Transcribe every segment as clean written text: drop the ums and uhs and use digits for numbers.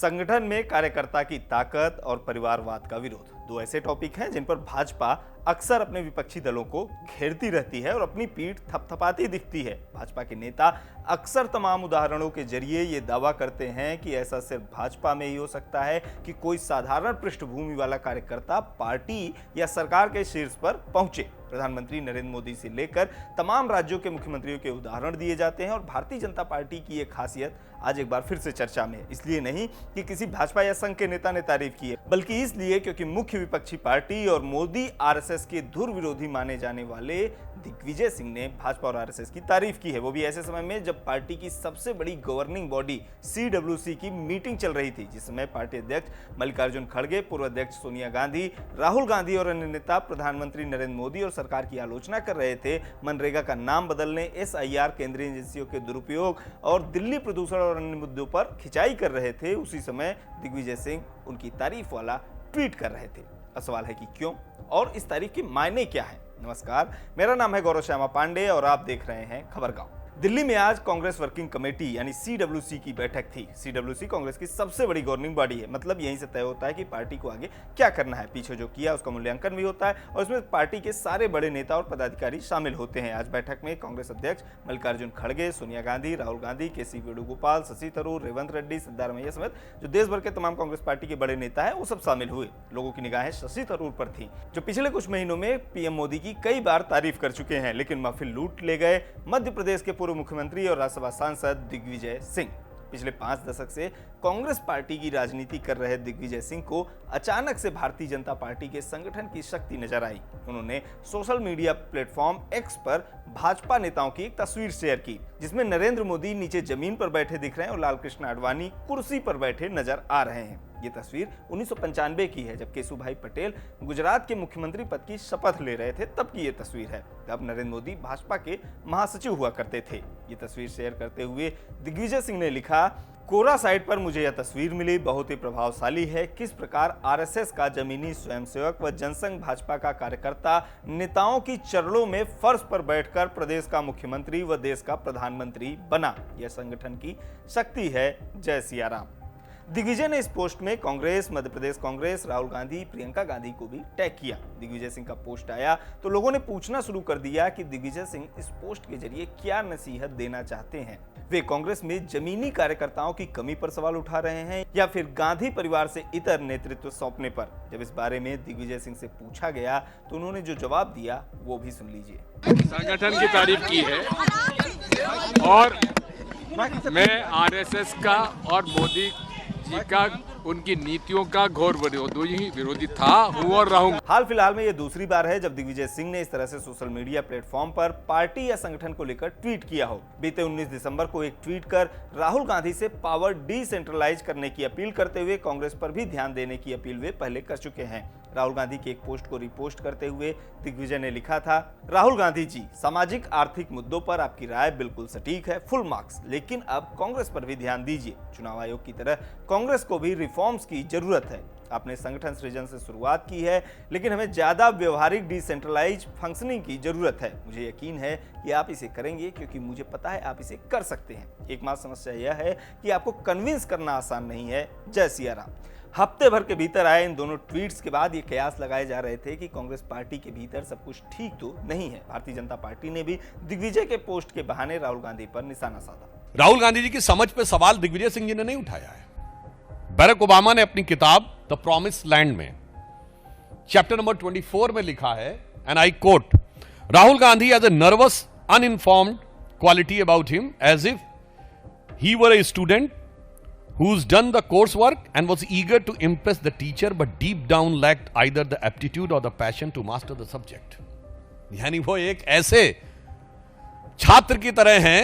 संगठन में कार्यकर्ता की ताकत और परिवारवाद का विरोध, दो ऐसे टॉपिक हैं जिन पर भाजपा अक्सर अपने विपक्षी दलों को घेरती रहती है और अपनी पीठ थपथपाती दिखती है। भाजपा के नेता अक्सर तमाम उदाहरणों के जरिए ये दावा करते हैं कि ऐसा सिर्फ भाजपा में ही हो सकता है कि कोई साधारण पृष्ठभूमि वाला कार्यकर्ता पार्टी या सरकार के शीर्ष पर पहुंचे। प्रधानमंत्री नरेंद्र मोदी से लेकर तमाम राज्यों के मुख्यमंत्रियों के उदाहरण दिए जाते हैं और भारतीय जनता पार्टी की ये खासियत आज एक बार फिर से चर्चा में है। इसलिए नहीं कि किसी भाजपा या संघ के नेता ने तारीफ की है, बल्कि इसलिए क्योंकि मुख्य विपक्षी पार्टी और मोदी आरएसएस के धुर विरोधी माने जाने वाले दिग्विजय सिंह ने भाजपा और आरएसएस की तारीफ की है, वो भी ऐसे समय में जब पार्टी की सबसे बड़ी गवर्निंग बॉडी सीडब्ल्यूसी की मीटिंग चल रही थी, जिस समय पार्टी अध्यक्ष मल्लिकार्जुन खड़गे, पूर्व अध्यक्ष सोनिया गांधी, राहुल गांधी और अन्य नेता प्रधानमंत्री नरेंद्र मोदी और सरकार की आलोचना कर रहे थे। मनरेगा का नाम बदलने, एसआईआर, केंद्रीय एजेंसियों के दुरुपयोग और दिल्ली प्रदूषण और अन्य मुद्दों पर खिंचाई कर रहे थे। उसी समय दिग्विजय सिंह उनकी तारीफ वाला ट्वीट कर रहे थे। अब सवाल है कि क्यों और इस तारीफ के मायने क्या है। नमस्कार, मेरा नाम है गौरव श्यामा पांडे और आप देख रहे हैं खबरगांव। दिल्ली में आज कांग्रेस वर्किंग कमेटी यानी सीडब्ल्यूसी की बैठक थी। सीडब्ल्यूसी कांग्रेस की सबसे बड़ी गवर्निंग बॉडी है, मतलब यहीं से तय होता है कि पार्टी को आगे क्या करना है, पीछे जो किया उसका मूल्यांकन भी होता है और इसमें पार्टी के सारे बड़े नेता और पदाधिकारी शामिल होते हैं। आज बैठक में कांग्रेस अध्यक्ष मल्लिकार्जुन खड़गे, सोनिया गांधी, राहुल गांधी, के.सी. वेणुगोपाल, शशि थरूर, रेवंत रेड्डी, सिद्धारमैया समेत जो देश भर के तमाम कांग्रेस पार्टी के बड़े नेता है वो सब शामिल हुए। लोगों की निगाहें शशि थरूर पर थी, जो पिछले कुछ महीनों में पीएम मोदी की कई बार तारीफ कर चुके हैं, लेकिन महफिल लूट ले गए मध्य प्रदेश के पूर्व मुख्यमंत्री और राज्यसभा सांसद दिग्विजय सिंह। पिछले 5 दशक से कांग्रेस पार्टी की राजनीति कर रहे दिग्विजय सिंह को अचानक से भारतीय जनता पार्टी के संगठन की शक्ति नजर आई। उन्होंने सोशल मीडिया प्लेटफॉर्म एक्स पर भाजपा नेताओं की एक तस्वीर शेयर की, जिसमें नरेंद्र मोदी नीचे जमीन पर बैठे दिख रहे हैं और लाल कृष्ण आडवाणी कुर्सी पर बैठे नजर आ रहे हैं। ये तस्वीर 1995 की है, जब केशुभाई पटेल गुजरात के मुख्यमंत्री पद की शपथ ले रहे थे, तब की ये तस्वीर है। तब नरेंद्र मोदी भाजपा के महासचिव हुआ करते थे। ये तस्वीर शेयर करते हुए दिग्विजय सिंह ने लिखा, कोरा साइट पर मुझे यह तस्वीर मिली, बहुत ही प्रभावशाली है। किस प्रकार आरएसएस का जमीनी स्वयंसेवक व जनसंघ भाजपा का कार्यकर्ता नेताओं की चरणों में फर्श पर बैठकर प्रदेश का मुख्यमंत्री व देश का प्रधानमंत्री बना। यह संगठन की शक्ति है। जय सिया राम। दिग्विजय ने इस पोस्ट में कांग्रेस, मध्य प्रदेश कांग्रेस, राहुल गांधी, प्रियंका गांधी को भी टैग किया। दिग्विजय सिंह का पोस्ट आया तो लोगों ने पूछना शुरू कर दिया कि दिग्विजय सिंह इस पोस्ट के जरिए क्या नसीहत देना चाहते हैं। वे कांग्रेस में जमीनी कार्यकर्ताओं की कमी पर सवाल उठा रहे हैं या फिर गांधी परिवार से इतर नेतृत्व सौंपने पर। जब इस बारे में दिग्विजय सिंह से पूछा गया तो उन्होंने जो जवाब दिया वो भी सुन लीजिए। संगठन की तारीफ की है और मैं आरएसएस का और मोदी जी का, उनकी नीतियों का घोर विरोधी था, हूं और रहूंगा। हाल फिलहाल में ये दूसरी बार है जब दिग्विजय सिंह ने इस तरह से सोशल मीडिया प्लेटफॉर्म पर पार्टी या संगठन को लेकर ट्वीट किया हो। बीते 19 दिसंबर को एक ट्वीट कर राहुल गांधी से पावर डिसेंट्रलाइज करने की अपील करते हुए कांग्रेस पर भी ध्यान देने की अपील वे पहले कर चुके हैं। राहुल गांधी के एक पोस्ट को रिपोस्ट करते हुए दिग्विजय ने लिखा था, राहुल गांधी जी, सामाजिक आर्थिक मुद्दों पर आपकी राय बिल्कुल सटीक है, फुल मार्क्स, लेकिन अब कांग्रेस पर भी ध्यान दीजिए। चुनाव आयोग की तरह कांग्रेस को भी रिफॉर्म्स की जरूरत है। आपने संगठन सृजन से शुरुआत की है, लेकिन हमें ज्यादा व्यवहारिक डिसेंट्रलाइज फंक्शनिंग की जरूरत है। मुझे यकीन है कि आप इसे करेंगे, क्योंकि मुझे पता है आप इसे कर सकते हैं। एकमात्र समस्या यह है कि आपको कन्विंस करना आसान नहीं है। जय सिया राम। हफ्ते भर के भीतर आए इन दोनों ट्वीट्स के बाद ये कयास लगाए जा रहे थे कि कांग्रेस पार्टी के भीतर सब कुछ ठीक तो नहीं है। भारतीय जनता पार्टी ने भी दिग्विजय के पोस्ट के बहाने राहुल गांधी पर निशाना साधा। राहुल गांधी जी की समझ पे सवाल दिग्विजय सिंह जी ने नहीं उठाया है। बराक ओबामा ने अपनी किताब द प्रॉमिस लैंड में चैप्टर नंबर 24 में लिखा है, and I quote, Rahul Gandhi has a nervous uninformed quality about him as if he were a student who's done the coursework and was eager to impress the teacher but deep down lacked either the aptitude or the passion to master the subject। यानी वो एक ऐसे छात्र की तरह हैं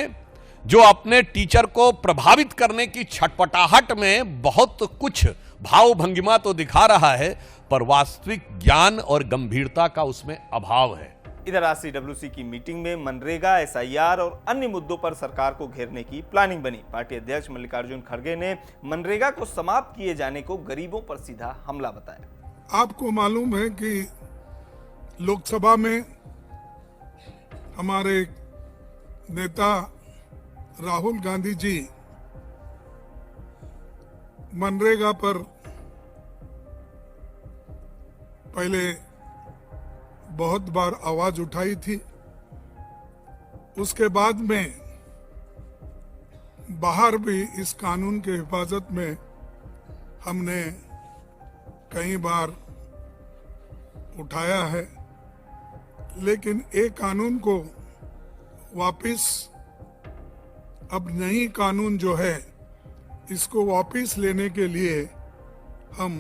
जो अपने टीचर को प्रभावित करने की छटपटाहट में बहुत कुछ भाव भंगिमा तो दिखा रहा है, पर वास्तविक ज्ञान और गंभीरता का उसमें अभाव है। इधर आज सीडब्ल्यूसी की मीटिंग में मनरेगा, एसआईआर और अन्य मुद्दों पर सरकार को घेरने की प्लानिंग बनी। पार्टी अध्यक्ष मल्लिकार्जुन खड़गे ने मनरेगा को समाप्त किए जाने को गरीबों पर सीधा हमला बताया। आपको मालूम है कि लोकसभा में हमारे नेता राहुल गांधी जी मनरेगा पर पहले बहुत बार आवाज उठाई थी। उसके बाद में बाहर भी इस कानून के हिफाजत में हमने कई बार उठाया है, लेकिन एक कानून को वापस, अब नई कानून जो है इसको वापस लेने के लिए हम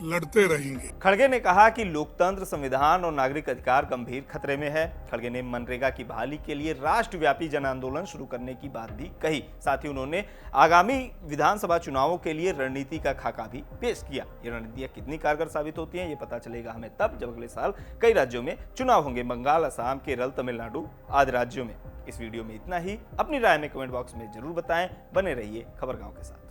लड़ते रहेंगे। खड़गे ने कहा कि लोकतंत्र, संविधान और नागरिक अधिकार गंभीर खतरे में है। खड़गे ने मनरेगा की बहाली के लिए राष्ट्रव्यापी जन आंदोलन शुरू करने की बात भी कही। साथ ही उन्होंने आगामी विधानसभा चुनावों के लिए रणनीति का खाका भी पेश किया। ये रणनीतियां कितनी कारगर साबित होती हैं, ये पता चलेगा हमें तब जब अगले साल कई राज्यों में चुनाव होंगे, बंगाल, असम, केरल, तमिलनाडु आदि राज्यों में। इस वीडियो में इतना ही। अपनी राय में कमेंट बॉक्स में जरूर बताएं। बने रहिए खबरगांव के साथ।